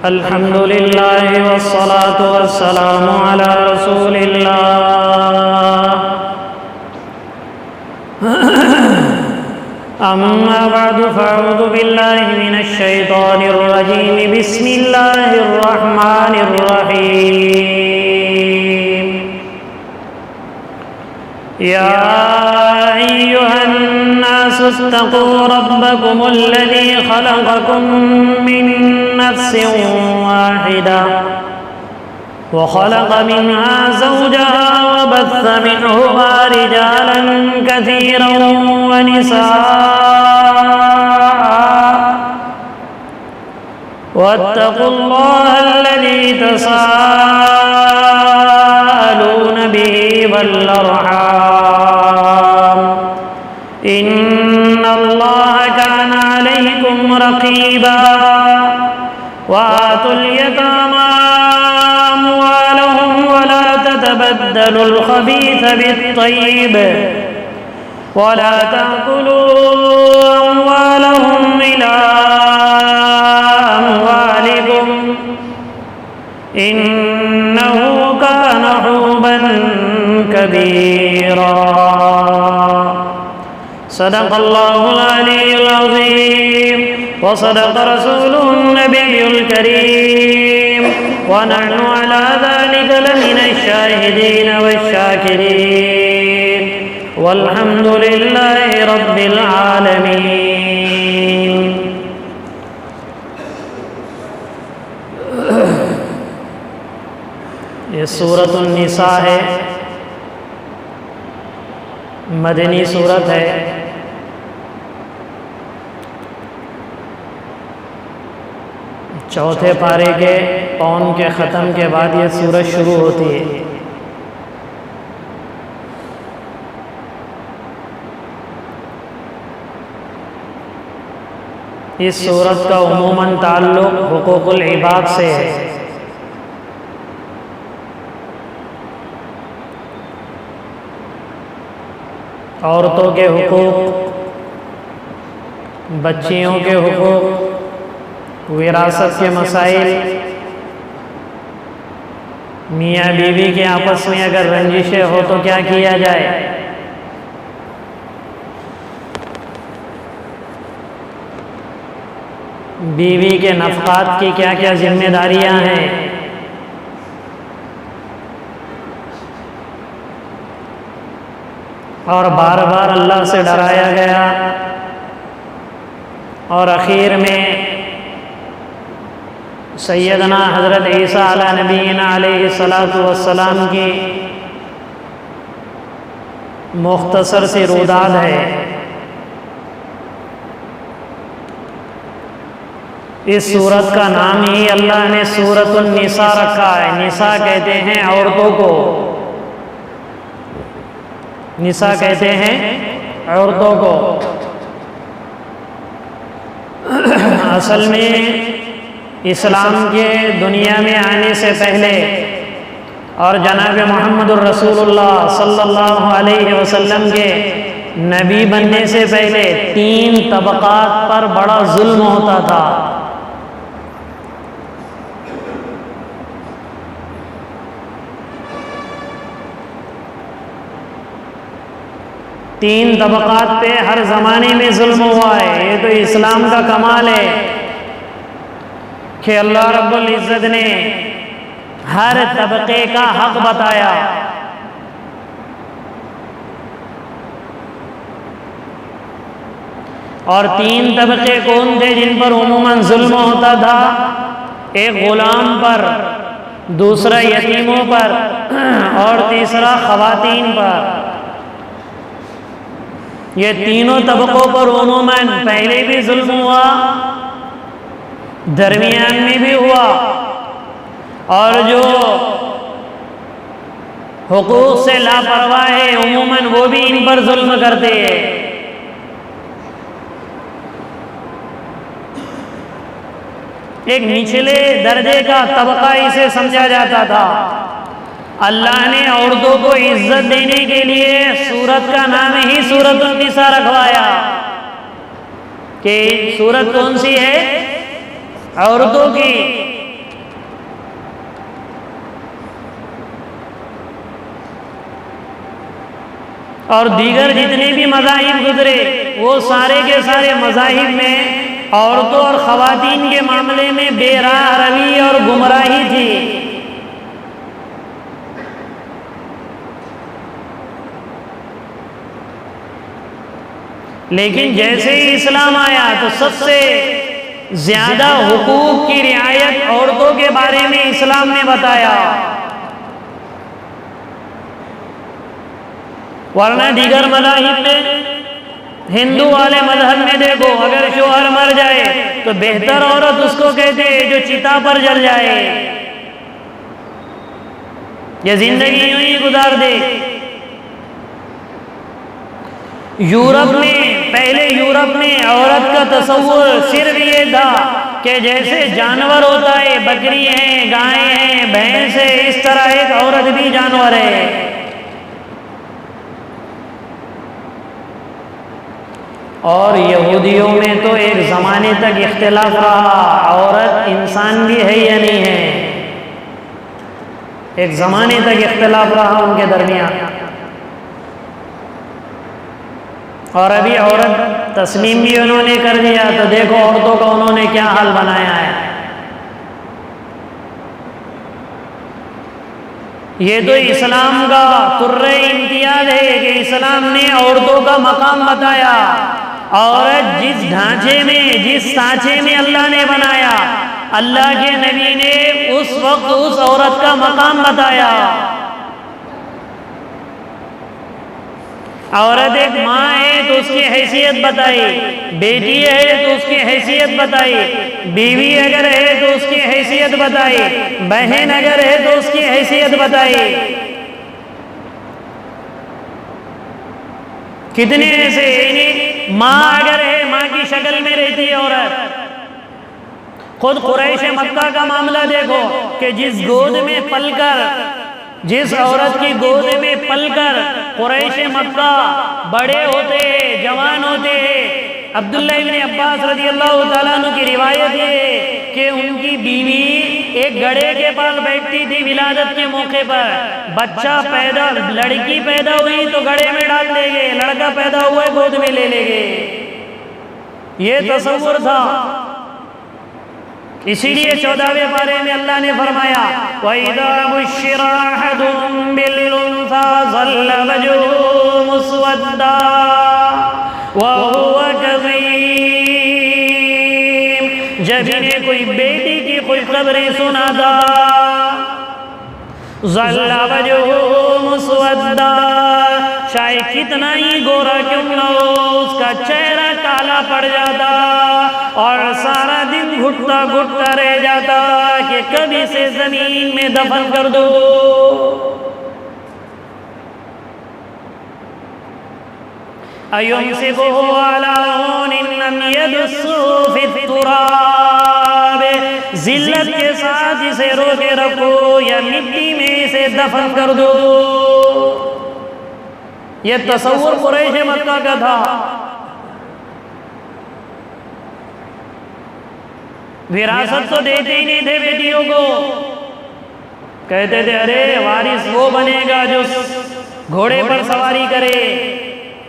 الحمد لله والصلاة والسلام على رسول الله. أما بعد فأعوذ بالله من الشيطان الرجيم. بسم الله الرحمن الرحيم. يا أيها الناس اتقوا ربكم الذي خلقكم من نفس واحدة وخلق منها زوجها وبث منهما رجالا كثيرا ونساء واتقوا الله الذي تساءلون به والأرحام إن الله كان عليكم رقيبا. وآتوا اليتامى أموالهم ولا تتبدلوا الخبيث بالطيب ولا تأكلوا أموالهم إلى أموالكم إنه كان حوبا كبيرا. صدق الله العلي العظيم وصدق رسوله النبي الكريم ونحن على ذلك لمن الشاهدين والشاكرين والحمد لله رب العالمين. یہ سورۃ النساء ہے، مدنی سورت ہے. چوتھے پارے کے پون کے ختم کے بعد یہ سورت شروع ہوتی ہے. اس سورت کا عموماً تعلق حقوق العباد سے ہے. عورتوں کے حقوق، بچیوں کے حقوق، وراثت کے مسائل، میاں بیوی کے آپس میں اگر رنجشیں ہو تو کیا کیا جائے، بیوی کے نفقات کی کیا کیا ذمہ داریاں ہیں، اور بار بار اللہ سے ڈرایا گیا. اور اخیر میں سیدنا حضرت عیسیٰ علیہ نبینا علیہ السلام کی مختصر سی روداد ہے. اس سورت کا نام ہی اللہ نے سورۃ النساء رکھا ہے. نساء کہتے ہیں عورتوں کو، نساء کہتے ہیں عورتوں کو. اصل میں اسلام کے دنیا میں آنے سے پہلے اور جناب محمد الرسول اللہ صلی اللہ علیہ وسلم کے نبی بننے سے پہلے 3 طبقات پر بڑا ظلم ہوتا تھا. تین طبقات پہ ہر زمانے میں ظلم ہوا ہے. یہ تو اسلام کا کمال ہے کہ اللہ رب العزت نے ہر طبقے کا حق بتایا. اور 3 طبقے کون تھے جن پر عموماً ظلم ہوتا تھا؟ ایک غلام پر، دوسرا یتیموں پر، اور تیسرا خواتین پر. یہ تینوں طبقوں پر عموماً پہلے بھی ظلم ہوا، درمیان میں بھی ہوا، اور جو حقوق سے لاپرواہ ہے عموماً وہ بھی ان پر ظلم کرتے ہیں. ایک نچلے درجے کا طبقہ اسے سمجھا جاتا تھا. اللہ نے عورتوں کو عزت دینے کے لیے سورت کا نام ہی سورۃ النساء رکھوایا. کہ سورت کون سی ہے؟ عورتوں کی. اور دیگر جتنے بھی مذاہب گزرے وہ سارے کے سارے مذاہب میں عورتوں اور خواتین کے معاملے میں بے راہ روی اور گمراہی تھی۔ لیکن جیسے ہی اسلام آیا تو سب سے زیادہ حقوق کی رعایت عورتوں کے بارے میں اسلام نے بتایا، ورنہ دیگر مذاہب میں، ہندو والے مذہب میں دیکھو، اگر شوہر مر جائے تو بہتر عورت اس کو کہتے ہیں جو چتا پر جل جائے یا زندگی یوں ہی گزار دے۔ یورپ میں، پہلے یورپ میں عورت کا تصور صرف یہ تھا کہ جیسے جانور ہوتا ہے، بکری ہیں، گائے ہیں، بھینس ہے، اس طرح ایک عورت بھی جانور ہے۔ اور یہودیوں میں تو ایک زمانے تک اختلاف رہا، عورت انسان بھی ہے یا نہیں ہے، ایک زمانے تک اختلاف رہا ان کے درمیان۔ اور ابھی عورت تسلیم بھی انہوں نے کر دیا، تو دیکھو عورتوں کا انہوں نے کیا حال بنایا ہے۔ یہ تو اسلام کا طرِ امتیاز ہے کہ اسلام نے عورتوں کا مقام بتایا۔ عورت جس ڈھانچے میں، جس سانچے میں اللہ نے بنایا، اللہ کے نبی نے اس وقت اس عورت کا مقام بتایا۔ عورت ایک ماں ہے تو اس کی حیثیت بتائی، بیٹی ہے تو اس کی حیثیت بتائی، بیوی اگر ہے تو اس کی حیثیت بتائی، بہن اگر ہے تو اس کی حیثیت بتائی۔ کتنے ایسے، ماں اگر ہے، ماں کی شکل میں رہتی ہے عورت۔ خود قریش مکہ کا معاملہ دیکھو کہ جس گود میں پل کر، جس عورت کی گود میں پل کر قریش مکہ بڑے ہوتے ہیں، جوان ہوتے ہیں۔ عبداللہ ابن عباس رضی اللہ تعالیٰ عنہ کی روایت یہ ہے کہ ان کی بیوی ایک گڑھے کے پاس بیٹھتی تھی ولادت کے موقع پر، بچہ پیدا، لڑکی پیدا ہوئی تو گڑھے میں ڈال دے گے، لڑکا پیدا ہوا ہے گود میں لے لے گے، یہ تصور تھا۔ اسی لیے 14ویں پارے میں اللہ نے فرمایا وَإِذَا بُشِّرَ أَحَدُهُم بِالْأُنثَىٰ ظَلَّ وَجْهُهُ مُسْوَدًّا وَهُوَ كَظِيمٌ، جب انہیں کوئی بیٹی کی خوشخبری سناتا، ظَلَّ وَجْهُهُ مُسْوَدًّا، چاہے کتنا ہی گورا کیوں نہ ہو، اس کا چہرہ کالا پڑ جاتا اور سارا دن گھٹتا گھٹتا رہ جاتا کہ کب اسے زمین میں دفن کر دو۔ أَيُمْسِكُهُ عَلَىٰ هُونٍ لَّمْ يَدُسُّهُ فِي التُّرَابِ، ذلت کے ساتھ اسے روکے رکھو یا مٹی میں اسے دفن کر دو۔ یہ تصور قریش مکہ کا تھا۔ وراثت تو دیتے ہی نہیں تھے بیٹیوں کو، کہتے تھے ارے وارث وہ بنے گا جو گھوڑے پر سواری کرے،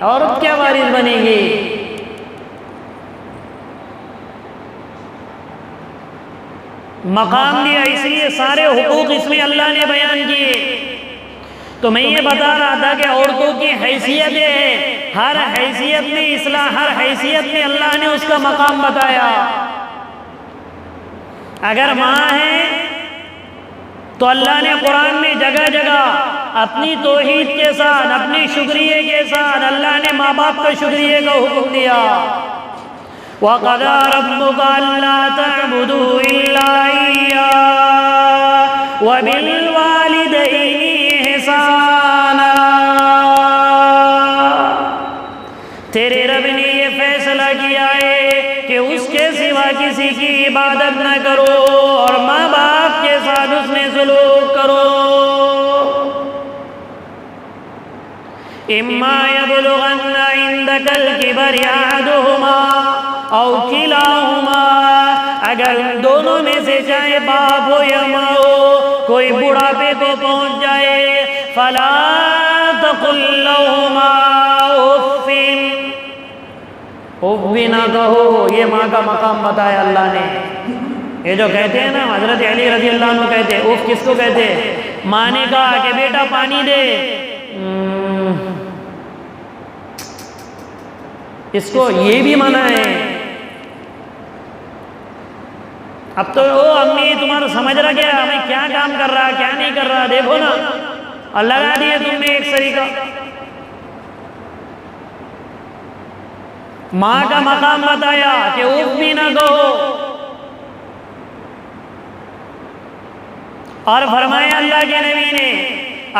عورت کیا وارث بنے گی؟ مقام دیا، اس لیے سارے حقوق اس میں اللہ نے بیان کیے۔ تو میں یہ بتا رہا تھا کہ عورتوں کی حیثیت ہے، ہر حیثیت میں اصلاح، ہر حیثیت میں اللہ نے اس کا مقام بتایا۔ اگر ماں ہے تو اللہ نے قرآن میں جگہ جگہ اپنی توحید کے ساتھ، اپنے شکریہ کے ساتھ اللہ نے ماں باپ کا شکریہ کا حکم دیا۔ وَقَضَىٰ رَبُّكَ أَلَّا تَعْبُدُوا إِلَّا إِيَّاهُ وَبِالْوَالِدَيْنِ إِحْسَانًا، تیرے رب نے یہ فیصلہ کیا ہے کہ اس کے سوا کسی کی عبادت نہ کرو اور ماں باپ کے ساتھ اس میں سلوک کرو۔ إِمَّا يَبْلُغَنَّ عِندَكَ الْكِبَرَ أَحَدُهُمَا أَوْ كِلَاهُمَا، اگر دونوں میں سے چاہے باپ ہو یا ماں ہو کوئی بڑھاپے کو پہنچ جائے، فَلَا تقل لهما اف، اف بھی نہ کہو. یہ ماں کا مقام بتایا اللہ نے. یہ جو کہتے ہیں نا حضرت علی رضی اللہ عنہ کہتے ہیں، اف کس کو کہتے ہیں؟ ماں نے کہا کہ بیٹا پانی دے، اس کو یہ بھی منع ہے. اب تو او امی تمہارا سمجھ رہا کیا میں کیا کام کر رہا کیا نہیں کر رہا، دیکھو نا، اور لگا دیے تم نے ایک طریقہ. ماں کا مقام بتایا کہ اف بھی نہ کہو، اور فرمایا اللہ کے نبی نے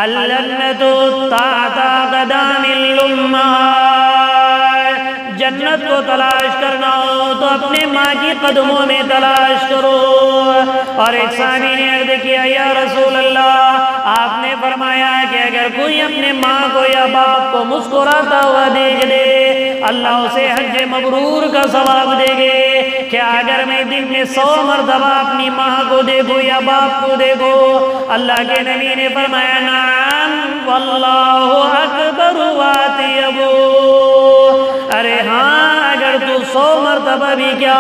الجنۃ تحت اقدام الامہات، جنت کو تلاش کرنا ہو تو اپنے ماں کی قدموں میں تلاش کرو. اور ایک صحابی نے عرض کیا یا رسول اللہ، آپ نے فرمایا کہ اگر کوئی اپنے ماں کو یا باپ کو مسکراتا ہوا دیکھ دے اللہ اسے حج مبرور کا ثواب دے گے. کہ اگر میں دن میں 100 مرتبہ اپنی ماں کو دیکھوں یا باپ کو دیکھوں، اللہ کے نبی نے فرمایا نعم واللہ اکبر واطیب، ارے ہاں اگر تو 100 مرتبہ بھی کیا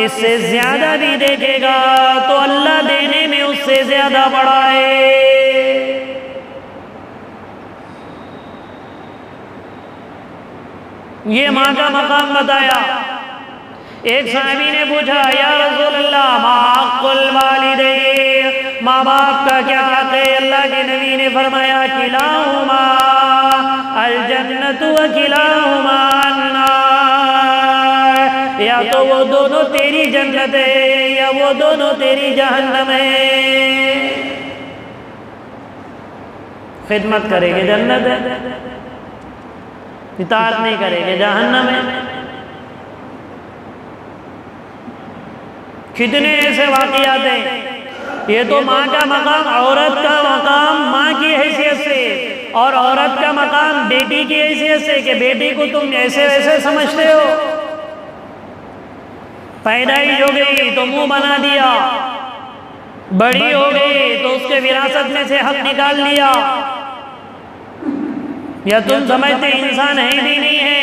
اس سے زیادہ بھی دیکھے گا تو اللہ دینے میں اس سے زیادہ بڑا ہے. یہ ماں کا مقام بتایا. ایک صحابی نے پوچھا یا رسول اللہ ما حق الوالدین، ماں باپ کا کیا حق ہے؟ اللہ کے نبی نے فرمایا کلاہما الجنت و کلاہما النار، یا تو وہ دونوں تیری جنت ہے یا وہ دونوں تیری جہنم ہے. خدمت کرے گے جنت ہے، اطاعت نہیں کرے گے جہنم ہے. کتنے ایسے واقعات ہیں. یہ تو ماں کا مقام، عورت کا مقام ماں کی حیثیت سے، اور عورت کا مقام بیٹی کی حیثیت سے کہ بیٹی کو تم ایسے ویسے سمجھتے ہو. پیدائش ہو گئی تو منہ بنا دیا، بڑی ہو گئی تو اس کے وراثت میں سے حق نکال لیا، یا تم سمجھتے انسان ہے بھی نہیں ہے.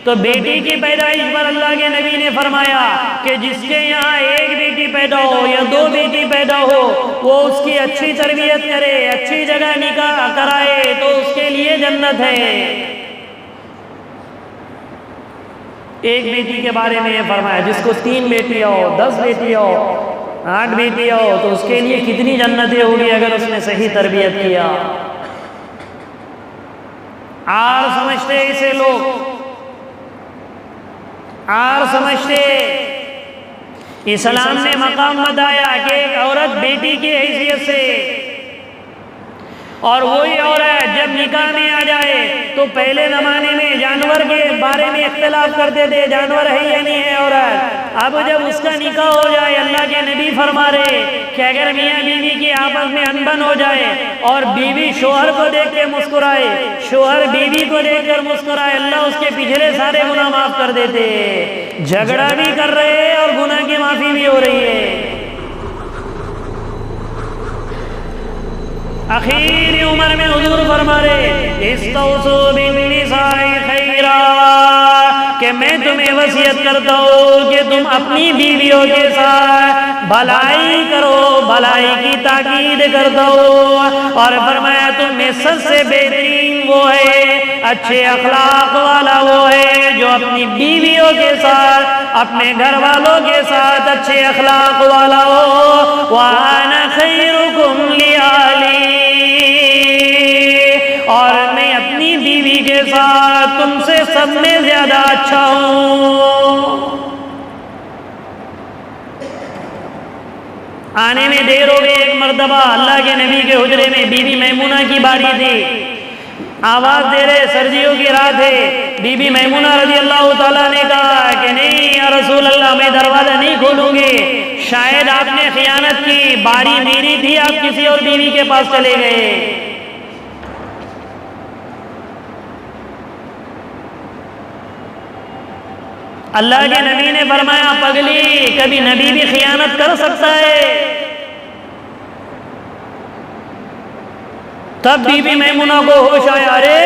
تو بیٹی کی پیدائش پر اللہ کے نبی نے فرمایا کہ جس کے یہاں ایک بیٹی پیدا ہو یا 2 بیٹی پیدا ہو وہ اس کی اچھی تربیت کرے، اچھی جگہ نکاح کرائے تو اس کے لیے جنت ہے. ایک بیٹی کے بارے میں یہ فرمایا جس کو 3 بیٹیاں ہو، 10 بیٹیاں ہو، 8 بیٹیاں ہو تو اس کے لیے کتنی جنتیں ہوگی اگر اس نے صحیح تربیت کیا. آر سمجھتے اسے لوگ، آر سمجھتے. اسلام نے مقام بتایا کہ ایک عورت بیٹی کی حیثیت سے، اور وہی عورت جب نکاح میں آ جائے تو پہلے زمانے میں جانور کے بارے میں اختلاف کرتے تھے، جانور ہے یا نہیں ہے عورت. اب جب اس کا نکاح ہو جائے اللہ کے نبی فرما رہے کہ اگر میاں بیوی کی آپس میں انبن ہو جائے اور بیوی شوہر کو دیکھ کے مسکرائے، شوہر بیوی کو دیکھ کر مسکرائے، اللہ اس کے پچھلے سارے گناہ معاف کر دیتے. جھگڑا بھی کر رہے ہیں اور گناہ کی معافی بھی ہو رہی ہے. اخیر عمر میں حضور فرما رہے استوصوا بالنساء خیرا، کہ میں تمہیں وصیت کرتا ہوں کہ تم اپنی بیویوں کے ساتھ بھلائی کرو، بھلائی کی تاکید کرتا ہوں. اور فرمایا تم میں سب سے بہترین وہ ہے، اچھے اخلاق والا وہ ہے جو اپنی بیویوں کے ساتھ، اپنے گھر والوں کے ساتھ اچھے اخلاق والا ہو. وَأَنَا خَيْرُكُمْ لِأَهْلِي، اور میں اپنی بیوی کے ساتھ تم سے سب میں زیادہ اچھا ہوں. آنے میں دیر ہو گئی. ایک مرتبہ اللہ کے نبی کے حجرے میں بی بی میمونہ کی باری تھی. آواز دے رہے، سردیوں کی رات ہے. بی بی میمونہ رضی اللہ تعالیٰ نے کہا کہ نہیں یا رسول اللہ میں دروازہ نہیں کھولوں گی، شاید آپ نے خیانت کی، باری میری تھی، آپ کسی اور بیوی کے پاس چلے گئے. اللہ کے نبی نے فرمایا پگلی، کبھی نبی بھی خیانت کر سکتا ہے؟ تب بی بی میمونہ کو ہوش آیا، ارے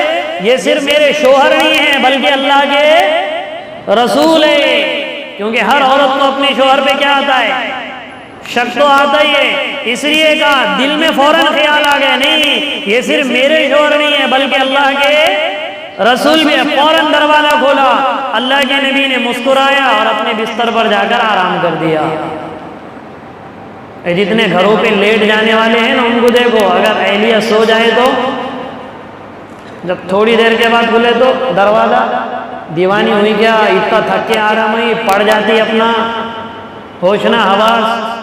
یہ صرف میرے شوہر نہیں ہیں بلکہ اللہ کے رسول ہے، کیونکہ ہر عورت کو اپنے شوہر پہ کیا آتا ہے؟ شک تو آتا ہی ہے، اس لیے کہا دل میں فوراً خیال آ گیا، نہیں یہ صرف میرے شوہر نہیں ہے بلکہ اللہ کے رسول بھی ہے۔ فوراً دروازہ کھولا، اللہ کے نبی نے مسکرایا اور اپنے بستر پر جا کر آرام کر دیا۔ جتنے گھروں پہ لیٹ جانے والے ہیں نا ان کو دیکھو، اگر اہلیہ سو جائے تو جب تھوڑی دیر کے بعد کھلے تو دروازہ، دیوانی ہوئی کیا، اتنا تھک کے آرام ہوئی، پڑ جاتی اپنا ہوش نہ حواس،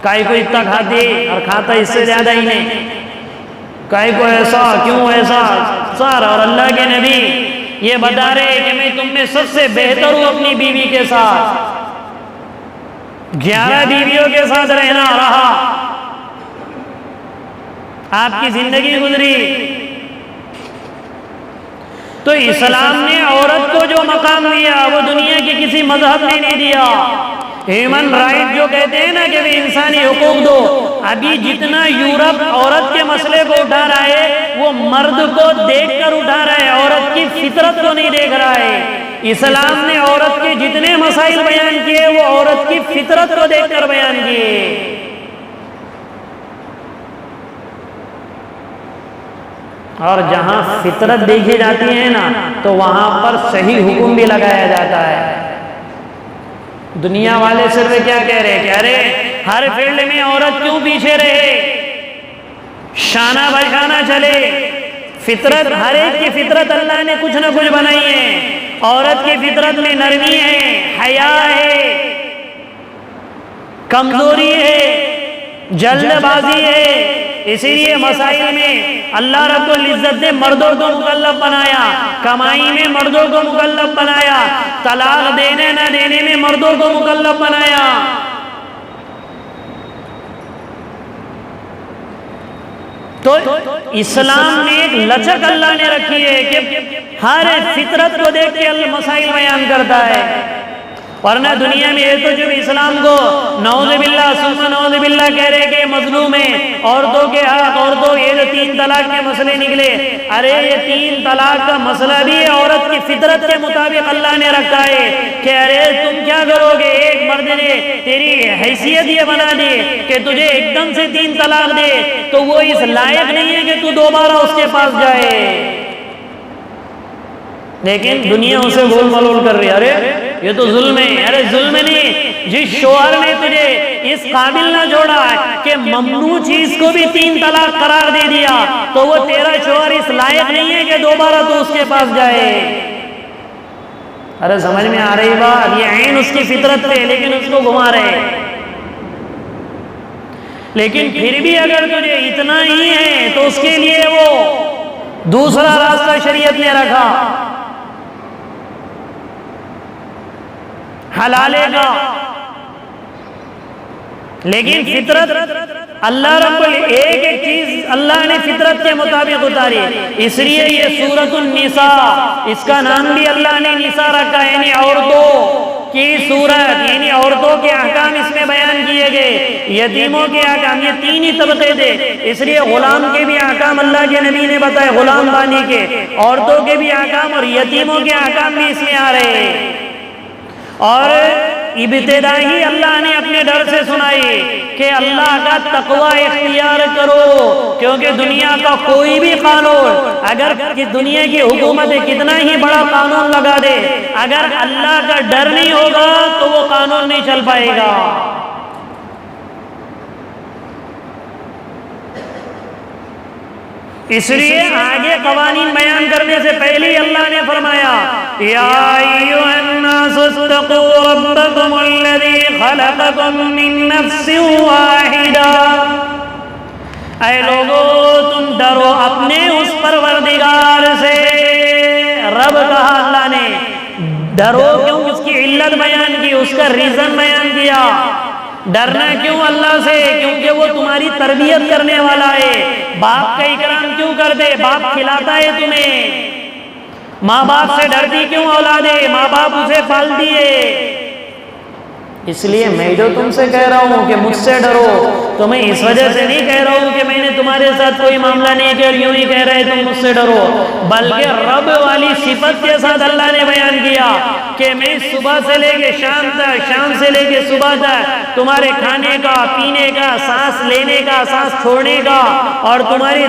کائی کو اتنا کھاتی اور کھاتا اس سے زیادہ ہی نہیں، کائی کو ایسا کیوں ایسا سارا۔ اور اللہ کے نبی یہ بتا رہے کہ میں تم میں سب سے بہتر ہوں اپنی بیوی کے ساتھ، 11 بیویوں کے ساتھ رہنا رہا، آپ کی زندگی گزری۔ تو اسلام نے عورت کو جو مقام دیا وہ دنیا کے کسی مذہب نے نہیں دیا۔ ہیومن رائٹ جو کہتے ہیں نا کہ انسانی حقوق دو، ابھی جتنا یورپ عورت کے مسئلے کو اٹھا رہا ہے وہ مرد کو دیکھ کر اٹھا رہا ہے، عورت کی فطرت کو نہیں دیکھ رہا ہے۔ اسلام نے عورت کے جتنے مسائل بیان کیے وہ عورت کی فطرت کو دیکھ کر بیان کیے۔ اور جہاں فطرت دیکھی جاتی ہے نا تو وہاں پر صحیح حکم بھی لگایا جاتا ہے۔ دنیا والے صرف کیا کہہ رہے ہر فیلڈ میں عورت کیوں پیچھے رہے، شانہ بشانہ چلے۔ فطرت، ہر ایک کی فطرت اللہ نے کچھ نہ کچھ بنائی ہے۔ عورت کی فطرت میں نرمی ہے، حیا ہے، کمزوری ہے، جلد بازی ہے۔ اسی لیے مسائل میں اللہ رب العزت نے مردوں کو مکلف بنایا، کمائی میں مردوں کو مکلف بنایا، طلاق دینے نہ دینے میں مردوں کو مکلف بنایا۔ تو اسلام میں ایک لچک اللہ نے رکھی ہے کہ ہر فطرت کو دیکھ کے اللہ مسائل بیان کرتا ہے۔ ورنہ دنیا میں یہ تو جو اسلام کو نعوذ باللہ ثم نعوذ باللہ کہہ رہے کہ مظلوم ہیں، عورتوں کے حق، عورتوں یہ جو 3 طلاق کے مسئلے نکلے، ارے یہ 3 طلاق کا مسئلہ بھی عورت کی فطرت کے مطابق اللہ نے رکھا ہے کہ ارے تم کیا کرو گے، ایک مرد نے تیری حیثیت یہ بنا دی کہ تجھے ایک دم سے 3 طلاق دے تو وہ اس لائق نہیں ہے کہ تو دوبارہ اس کے پاس جائے۔ لیکن دنیا اسے گول ملول کر رہی ہے، ارے یہ تو ظلم ہے۔ ارے ظلم نہیں، جس شوہر نے تجھے اس قابل نہ جوڑا کہ ممنوع چیز کو بھی 3 طلاق قرار دے دیا تو وہ تیرا شوہر اس لائق نہیں ہے کہ دوبارہ تو اس کے پاس جائے۔ ارے سمجھ میں آ رہی بات؟ یہ عین اس کی فطرت پہ، لیکن اس کو گھما رہے۔ لیکن پھر بھی اگر تجھے اتنا ہی ہے تو اس کے لیے وہ دوسرا راستہ شریعت نے رکھا، حلالے کا۔ لیکن فطرت اللہ رب ایک ایک چیز اللہ نے فطرت کے مطابق اتاری، اس لیے یہ سورۃ النساء، اس کا نام بھی اللہ نے نساء رکھا، یعنی عورتوں کی سورت، یعنی عورتوں کے احکام اس میں بیان کیے گئے، یتیموں کے احکام، یہ 3 ہی طبقے تھے، اس لیے غلام کے بھی احکام اللہ کے نبی نے بتائے، غلام بانی کے، عورتوں کے بھی احکام اور یتیموں کے احکام بھی اس میں آ رہے ہیں۔ اور ابتدا ہی اللہ نے اپنے ڈر سے سنائی کہ اللہ کا تقوی اختیار کرو، کیونکہ دنیا کا کوئی بھی قانون، اگر دنیا کی حکومت کتنا ہی بڑا قانون لگا دے، اگر اللہ کا ڈر نہیں ہوگا تو وہ قانون نہیں چل پائے گا۔ اس لیے آگے قوانین بیان کرنے سے پہلے ہی اللہ نے فرمایا یا ایھا الناس اتقوا ربکم الذی خلقکم من نفس واحدہ، اے لوگو تم ڈرو اپنے اس پروردگار سے۔ رب کہا اللہ نے، ڈرو کیوں؟ اس کی علت بیان کی، اس کا ریزن بیان کیا۔ ڈرنا کیوں اللہ سے؟ کیونکہ وہ تمہاری تربیت کرنے والا ہے۔ باپ کا اکرام کیوں کر دے؟ باپ کھلاتا ہے تمہیں۔ ماں باپ سے ڈرتی کیوں اولادیں؟ ماں باپ اسے پالتی ہے۔ اس لیے میں جو تم سے کہہ رہا ہوں کہ مجھ سے ڈرو، تو میں اس وجہ سے نہیں کہہ رہا ہوں کہ میں نے تمہارے ساتھ کوئی معاملہ نہیں کیا اور یوں ہی کہہ رہے تم مجھ سے ڈرو، بلکہ رب والی صفت کے ساتھ اللہ نے بیان کیا کہ میں صبح سے لے کے شام تک، شام سے لے کے صبح تک تمہارے کھانے کا، پینے کا، سانس لینے کا، سانس چھوڑنے کا، اور تمہاری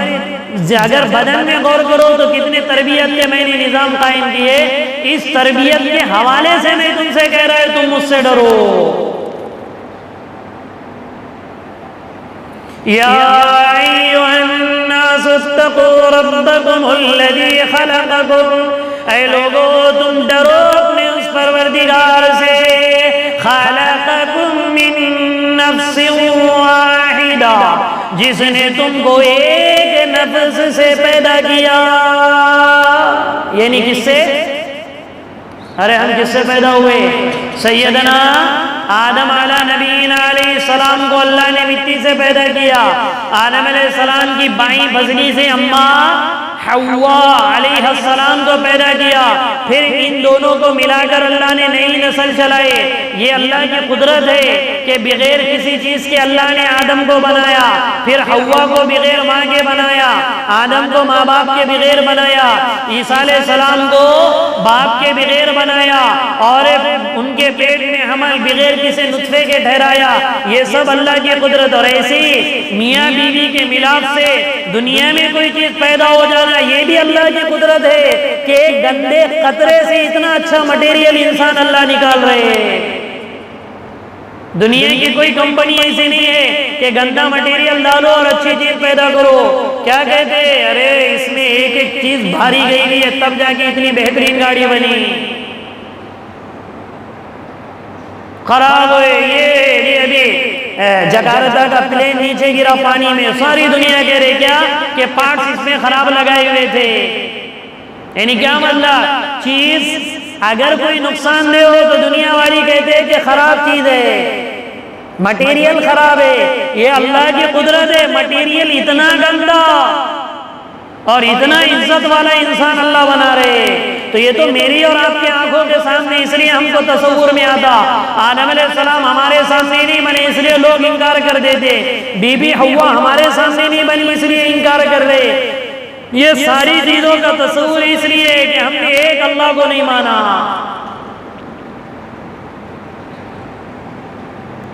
اگر بدن میں غور کرو تو کتنے تربیت کے میں نے نظام قائم کیے، اس تربیت کے حوالے سے میں تم سے کہہ رہا ہوں تم مجھ سے ڈرو۔ یا ایھا الناس اتقوا ربکم الذی خلقکم، اے لوگو تم ڈرو اپنے اس پروردگار سے، خلقکم من نفس واحدہ، جس نے تم کو ایک نفس سے پیدا کیا۔ یعنی کس سے؟ ارے ہم کس سے پیدا ہوئے؟ سیدنا آدم علیہ نبینا علیہ السلام کو اللہ نے مٹی سے پیدا کیا، آدم علیہ السلام کی بائیں بھزنی سے اماں حوا علیہ السلام کو پیدا کیا، پھر ان دونوں کو ملا کر اللہ نے نئی نسل چلائے۔ یہ اللہ کی قدرت ہے کہ بغیر کسی چیز کے اللہ نے آدم کو بنایا، پھر حوا کو بغیر ماں کے بنایا، آدم کو ماں باپ کے بغیر بنایا، عیسیٰ علیہ السلام کو باپ کے بغیر بنایا، اور ان کے پیٹ میں حمل بغیر کسی نطفے کے ٹھہرایا۔ یہ سب اللہ کی قدرت، اور ایسی میاں بیوی کے ملاپ سے دنیا میں کوئی چیز پیدا ہو جانا یہ بھی اللہ کی قدرت ہے کہ ایک گندے قطرے سے اتنا اچھا مٹیریل انسان اللہ نکال رہے ہیں۔ دنیا کی کوئی کمپنی ایسی نہیں ہے کہ گندا مٹیریل ڈالو اور اچھی چیز پیدا کرو۔ کیا کہتے ہیں؟ ارے اس میں ایک ایک چیز بھاری گئی ہوئی ہے تب جا کے اتنی بہترین گاڑی بنی، خراب ہوئے یہ ابھی جکارتا کا پلین نیچے گرا پانی میں، ساری دنیا کہہ رہے کیا کہ پارٹس اس میں خراب لگائے ہوئے تھے۔ یعنی کیا مطلب؟ چیز اگر کوئی نقصان دہ ہو تو دنیا والی کہتے ہیں کہ خراب چیز ہے، مٹیریل خراب ہے۔ یہ اللہ کی قدرت ہے، مٹیریل اتنا گندا اور اتنا عزت والا انسان اللہ بنا رہے۔ تو یہ تو میری اور آپ کی آنکھوں کے سامنے، اس لیے ہم کو تصور میں آتا۔ آدم علیہ السلام ہمارے سامنے نہیں بنے اس لیے لوگ انکار کر دیتے، بی بی حوا ہمارے سامنے نہیں بنی اس لیے انکار کر رہے۔ یہ ساری چیزوں کا تصور اس لیے کہ ہم نے ایک اللہ کو نہیں مانا۔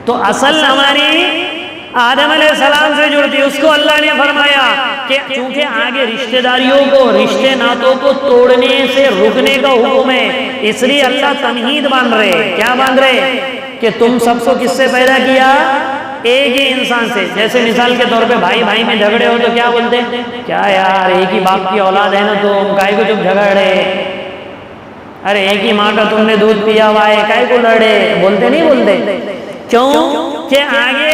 تو اصل ہماری آدم علیہ السلام سے جڑتی، اس کو اللہ نے فرمایا کہ چونکہ آگے رشتہ داریوں کو، رشتے ناتوں کو توڑنے سے رکنے کا حکم ہے، اس لیے اللہ تمہید باندھ رہے۔ کیا باندھ رہے؟ کہ تم سب کو کس سے پیدا کیا؟ ایک ہی انسان سے۔ جیسے مثال کے طور پہ بھائی بھائی میں جھگڑے ہو تو کیا بولتے ہیں؟ کیا یار ایک ہی باپ کی اولاد ہے نا، تم کائے کو تم جھگڑ رہے؟ ارے ایک ہی ماں کا تم نے دودھ پیا ہوا ہے، کائے کو لڑے؟ بولتے نہیں بولتے؟ کیوں کہ آگے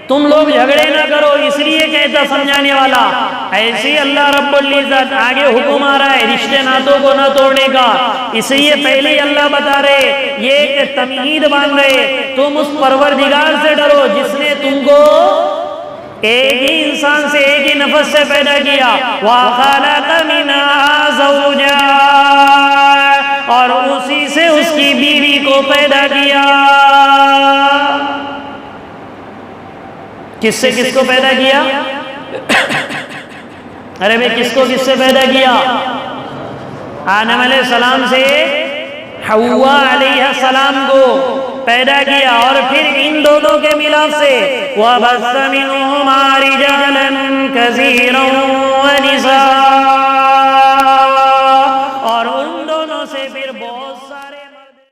تم لوگ جھگڑے نہ کرو، اس لیے کہتا سمجھانے والا۔ ایسی اللہ رب العزت آگے حکم آ رہا ہے رشتے ناتوں کو نہ توڑنے کا، اس لیے پہلے ہی اللہ بتا رہے یہ تمہید باندھ رہے، تم اس پروردگار سے ڈرو جس نے تم کو ایک ہی انسان سے، ایک ہی نفس سے پیدا کیا۔ وَخَلَقَ مِنْهَا زَوْجَهَا، اور اسی سے اس کی بیوی کو پیدا کیا۔ کس سے کس کو پیدا کیا؟ ارے بھئی کس کو کس سے پیدا کیا؟ آدم علیہ السلام سے حوا علیہ السلام کو پیدا کیا، اور پھر ان دونوں کے ملاپ سے وَبَثَّ مِنْهُمَا رِجَالًا كَثِيرًا وَنِسَاءً،